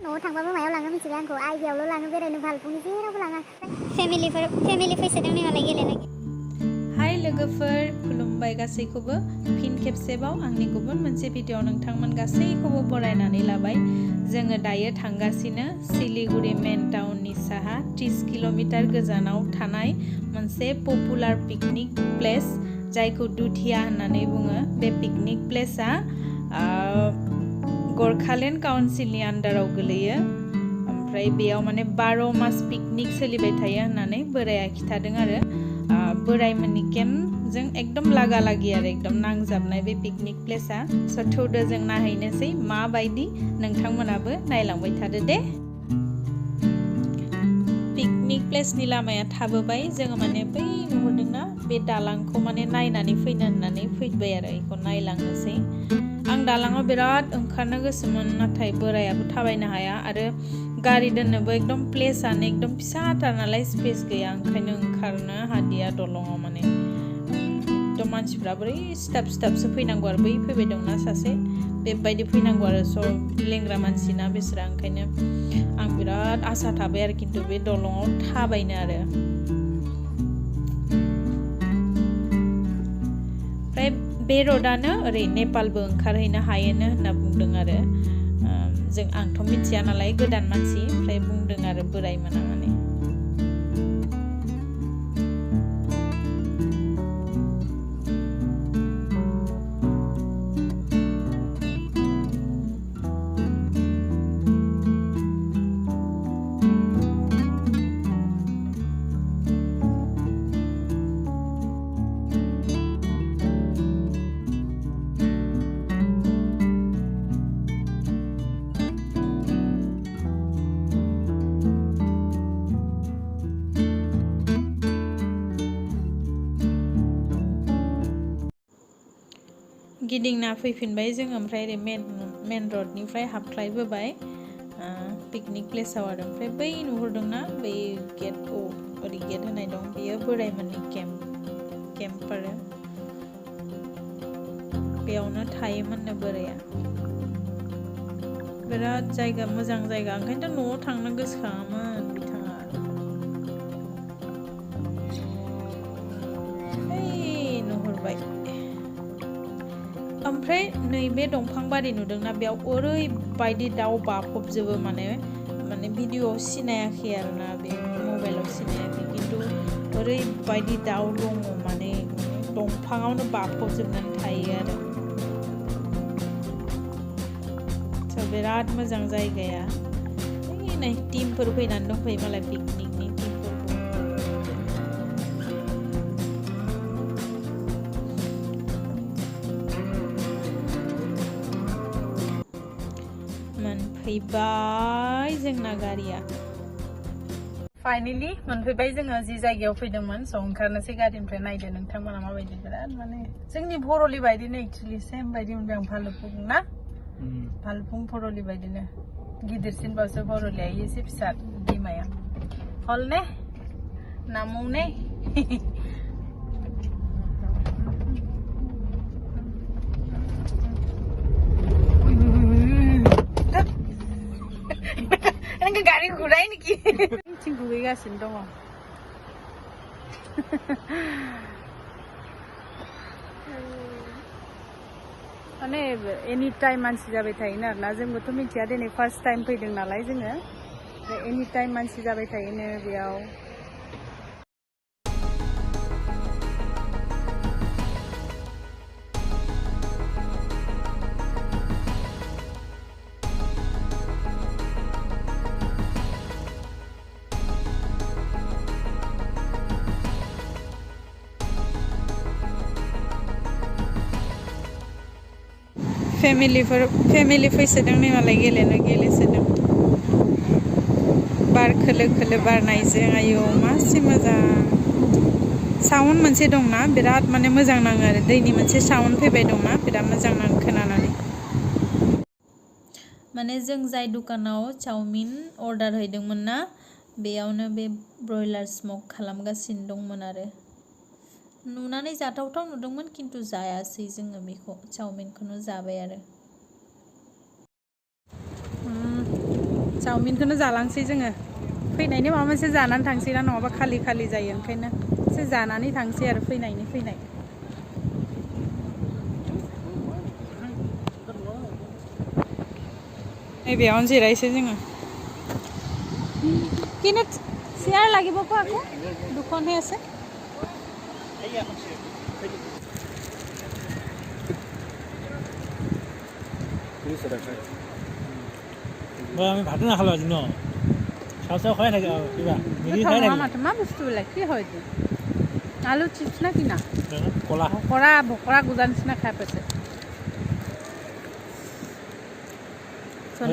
न'आव थांबाबो मायाव लाङो मिथिला आंखौ आइडियावल' लाङो बेरायनो भालुफुंनि जेरावबो लाङा फेमिलि फैसोदों नालाय गेलेनो हाय लोगोफोर खुलुमबाय गासैखौबो फिन खेबसेबाव आंनि गुबुन मोनसे भिडिअ नोंथांमोन गासैखौबो बरायनानै लाबाय जोङो दायो थांगासिनो सिलिगुरि मेन टाउननि साहा 30 किल'मिटार गोजानाव थानाय मोनसे पपुलार पिकनिक प्लेस जायखौ दुधिया होननानै बुङो बे पिकनिक प्लेसआ गरखालेण्ड काउन्सिलनि आन्डाराव गोलैयो ओमफ्राय बेयाव माने 12 मास पिकनिक सोलिबाय थायो होननानै बोराया खिथादों आरो बोरायमोननि केम्पजों एकदम लागा लागि आरो एकदम नांजाबनाय बे पिकनिक प्लेसआ स' थौदो जों नायहैनोसै माबायदि नोंथांमोनाबो नायलांबाय थादो दे पिकनिक प्लेसनि लामाया थाबोबाय जोङो माने बै नुहुरदोंना बे दालांखौ माने नायनानै फैनो होननानै फैबाय आरो बेखौ नायलांनोसै आं दालाङाव बिराद ओंखारनो गोसोमोन नाथाय बोरायाबो थाबायनो हाया आरो गारि दोननोबो एकदम प्लेसआनो एकदम फिसाथार नालाय स्पेस गैया ओंखायनो ओंखारनो हादिया दलङाव माने एकदम मानसिफ्रा बोरै स्टाफसो फैनांगौ आरो बै फैबाय दंना सासे बेबायदि फैनांगौ आरो स' लेंग्रा मानसिना बिसोरा ओंखायनो आं बिराद आसा थाबाय आरो खिन्थु बे दलङाव थाबायनो आरो ओमफ्राय बे र'डानो ओरै नेपालबो ओंखारहैनो हायोनो होनना बुंदों आरो आंथ' मिथिया नालाय गोदान मानसि ओमफ्राय बुंदों आरो बोरायमोना माने गिदिंना फैफिनबाय जों ओमफ्राय ओरै मेन रडनिफ्राय हाबख्लायबोबाय पिकनिक प्लेसआव आरो ओमफ्राय बै नुहुरदोंना बै गेट ओरै गेट होनाय दं बेयो बोरायमोननि केम्प आरो बेयावनो थायोमोननो बोराया बिराद जायगा मोजां जायगा ओंखायनोथ' न'आव थांनो गोसोखाङामोन बिथाङा नुहुरबाय ओमफ्राय नैबे दंफां बारि नुदोंना बेयाव ओरैबायदि दाउ बाफबजोबो माने भिडिअआव सिनायाखै आरोना बे मबाइलाव सिनायाखै खिन्थु ओरैबायदि दाउ दङ माने दंफाङावनो बाफबजोबनानै थायो आरो स' बिराद मोजां जायगाया नै टिमफोर फैनानै दंफैयो मालाय पिकनिकनि मोनफैबाय जोंना गारिया फाइनेलि मोनफैबाय जोङो जि जायगायाव फैदोंमोन स' ओंखारनोसै गारिनिफ्राय नायदो नोंथांमोना माबायदि बिराद माने जोंनि भरलि बायदिनो एक्चुअलि सेम बायदि मोनबाय आं भालुफुं ना भालुफुं भरलि बायदिनो गिदिरसिनबावसो भरलिया एसे फिसा दैमाया हल ने नामौ ने गारि घुराय नेखि थिं दुगैगासिनो दङ माने एनि टाइम मानसि जाबाय थायोनो आरोना जोंबोथ' मिथिया दिनै फार्स्ट टाइम फैदों नालाय जोङो एनि टाइम मानसि जाबाय थायोनो बेयाव फेमिलि फैसोदों नै मालाय गेलेसोदों बार खोलो खोलो बारनायजों आयौ मासि मोजां साउन्ड मोनसे दंना बिराद माने मोजां नाङो आरो दैनि मोनसे साउन्ड फैबाय दंना बिराद मोजां नाङो खोनानानै माने जों जाय दुकानाव चाउमिन अर्डार हैदोंमोन ना बेयावनो बे ब्रयलार स्मक खालामगासिनो दंमोन आरो नुनानै जाथावथाव नुदोंमोन खिन्थु जायासै जोङो बेखौ चाउमिनखौनो जाबाय आरो चावमिनखौनो जालांसै जोङो फैनायनि माबा मोनसे जानानै थांसै ना नङाबा खालि खालि जायो ओंखायनो एसे जानानै थांसै आरो फैनायनि फैनाय नैबेयावनो जिरायसै जोङो কিনে চেয়াৰ লাগিব আকৌ আকৌ দুখনহে আছে আমি ভাতো নাখালো আজি ন চাও চাও খাই থাকে আৰু কিবা মিলি খাই থাকে মা বস্তুবিলাক কি হয় এইটো আলু চিপছ না কিনা কলা ভকৰা গুজা নিচিনা খাই পাইছে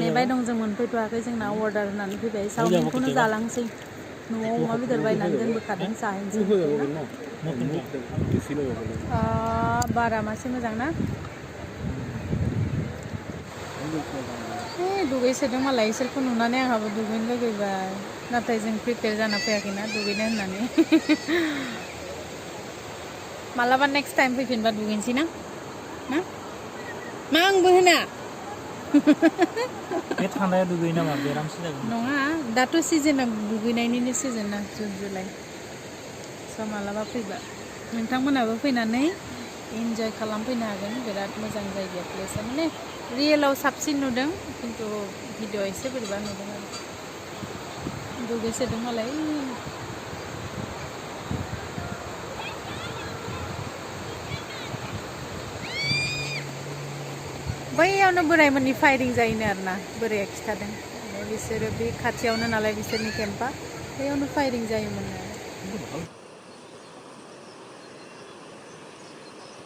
नेबाय दं जों मोनफैथ'वाखै जोंना अर्डार होनानै फैबाय चावमिनखौनो जालांसै न'आव अमा बेदर बायनानै दोनबोखादों जाहैनोसै बारा मासे मोजां ना दुगैसोदों मालाय इसोरखौ नुनानै आंहाबो दुगैनो लुगैबाय नाथाय जों प्रिपेयार जाना फैयाखैना दुगैनो होननानै मालाबा नेक्स्ट टाइम फैफिनबा दुगैनोसै ना मा आंबो होना बे थांनाया दुगैयो नामा बेरामसो जागोन नङा दाथ' सिजोना दुगैनायनिनो सिजोन ना जुन जुलाइ स' मालाबा फैबा नोंथांमोनाबो फैनानै इन्जय खालामफैनो हागोन बिराद मोजां जायगाया प्लेसआ माने रियेलाव साबसिन नुदों खिन्थु भिडिअ एसे बोरैबा नुदों आरो दुगैसोदों मालाय बैयावनो बोरायमोननि फायरिं जायोनो आरोना बोराया खिथादों बिसोरो बे खाथियावनो नालाय बिसोरनि केम्पा बैयावनो फायरिं जायोमोन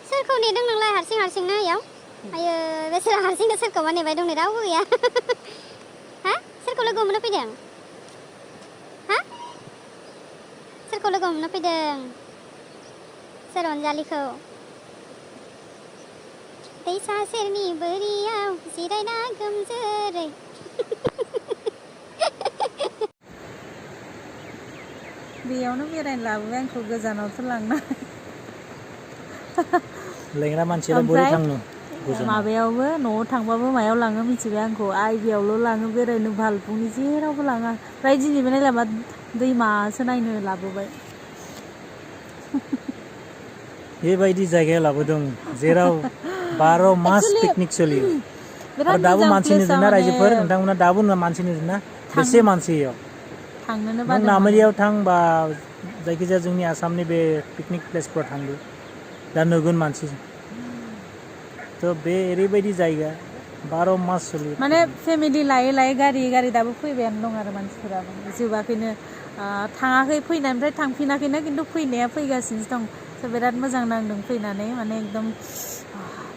सोरखौ नेदों नोंलाय हारसिंनो इयाव आयो बेसोर हारसिंनो सोरखौबा नेबाय दं नै रावबो गैया हा सोरखौ लोगो हमनो फैदों हा सोरखौ लोगो हमनो फैदों सोर अनजालिखौ दैसा सेरनि बोरियाव जिरायना गोमजोरै बेयावनो बेरायनो लाबोबाय आंखौ गोजानावसो लांना लेंग्रा मानसिया बोरै थांनो माबायावबो न'आव थांबाबो मायाव लाङो मिथिबाय आंखौ आइबियावल' लाङो बेरायनो भालुकनि जेरावबो लाङा ओमफ्राय दिनैबो नायलाबा दैमासो नायनो लाबोबाय बेबायदि जायगायाव लाबोदों जेराव 12 मास पिकनिक सोलियो आरो दाबो मानसि नुदोंना रायजोफोर नोंथांमोना दाबो मानसि नुदोंना बेसे मानसि इयाव थांनोनो नों बादों नामेरियाव थां बा जायखिजाया जोंनि आसामनि बे पिकनिक प्लेसफोराव थांदो दा नुगोन मानसि थ' बे ओरैबायदि जायगा 12 मास सोलियो माने फेमिलि लायै लायै गारि दाबो फैबायानो दं आरो मानसिफोराबो जोबाखैनो थाङाखै फैनायनिफ्राय थांफिनाखैनो खिन्थु फैनाया फैगासिनो दं स' बिराद मोजां नांदों फैनानै माने एकदम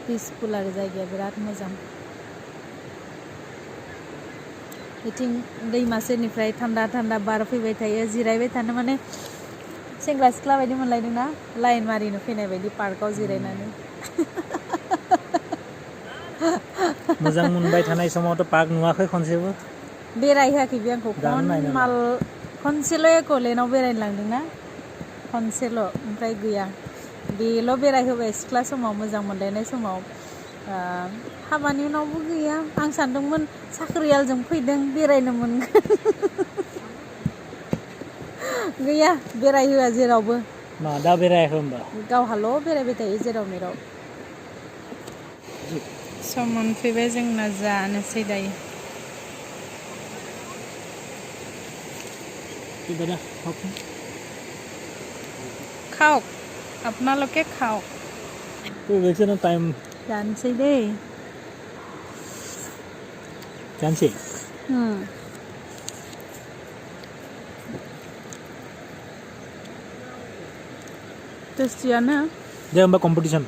पिसफुल आरो जायगाया बिराद मोजां बिथिं दैमा सेरनिफ्राय थान्दा बार फैबाय थायो जिरायबाय थानो माने सेंग्रा सिख्ला बायदि मोनलायदों ना लाइन मारिनो फैनाय बायदि पार्कआव जिरायनानै मोजां मोनबाय थानाय समावथ' पार्क नुवाखै खनसेबो बेरायहोआखै बे आंखौ खनसेल' एक'लेण्डआव बेरायनो लांदोंना खनसेल' ओमफ्राय गैया बेल' बेरायहोबाय सिख्ला समाव मोजां मोनलायनाय समाव हाबानि उनावबो गैया आं सानदोंमोन साख्रियालजों फैदों बेरायनो मोनगोन गैया बेरायहोआ जेरावबो दा बेरायाखै होमबा गावहाल' बेरायबाय थायो जेराव मेराव सम मोनफैबाय जोंना जानोसै दायो খাওক আপোনালোকে খাওক টাইম जानोसै दे जानोसै टेस्टियानो दे होमबा कम्पिटिसन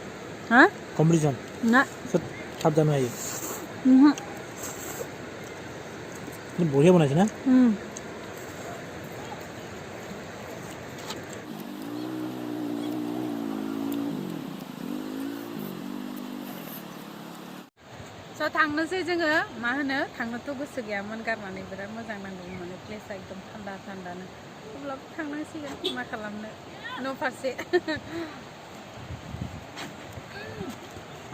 हा कम्पिटिसन ना थाब जानो हायो बঢ়िया बनाइছে ना स' थांनोसै जोङो मा होनो थांनोथ' गोसो गैयामोन गारनानै बिराद मोजां नांदोंमोन माने प्लेसआ एकदम थान्दानो अब्लाबो थांनांसिगोन मा खालामनो न' फारसे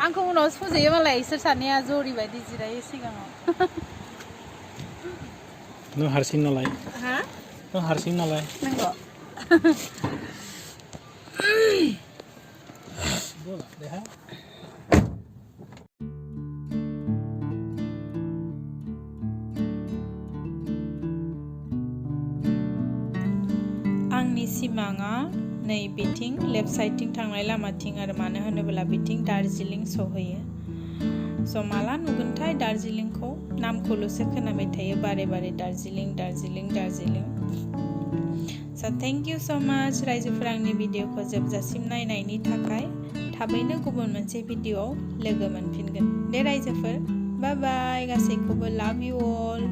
आंखौ उनावसो फुजैयो मालाय इसोर सानैया जरि बायदि जिरायो सिगाङाव नों हारसिं नालाय हा नों हारसिं नालाय नंगौ देहा आंनि सिमाङा नै बिथिं लेफ्ट साइडथिं थांनाय लामाथिं आरो मानो होनोब्ला बिथिं दार्जिलिं सहैयो स' माला नुगोनथाय दार्जिलिंखौ नामखौल'सो खोनाबाय थायो बारे बारे दार्जिलिं दार्जिलिं दार्जिलिं स' थेंक इउ स' माच रायजोफोरा आंनि भिडिअखौ जोबजासिम नायनायनि थाखाय थाबैनो गुबुन मोनसे भिडिअआव लोगो मोनफिनगोन दे रायजोफोर बाय बाय गासैखौबो लाभ इउ अल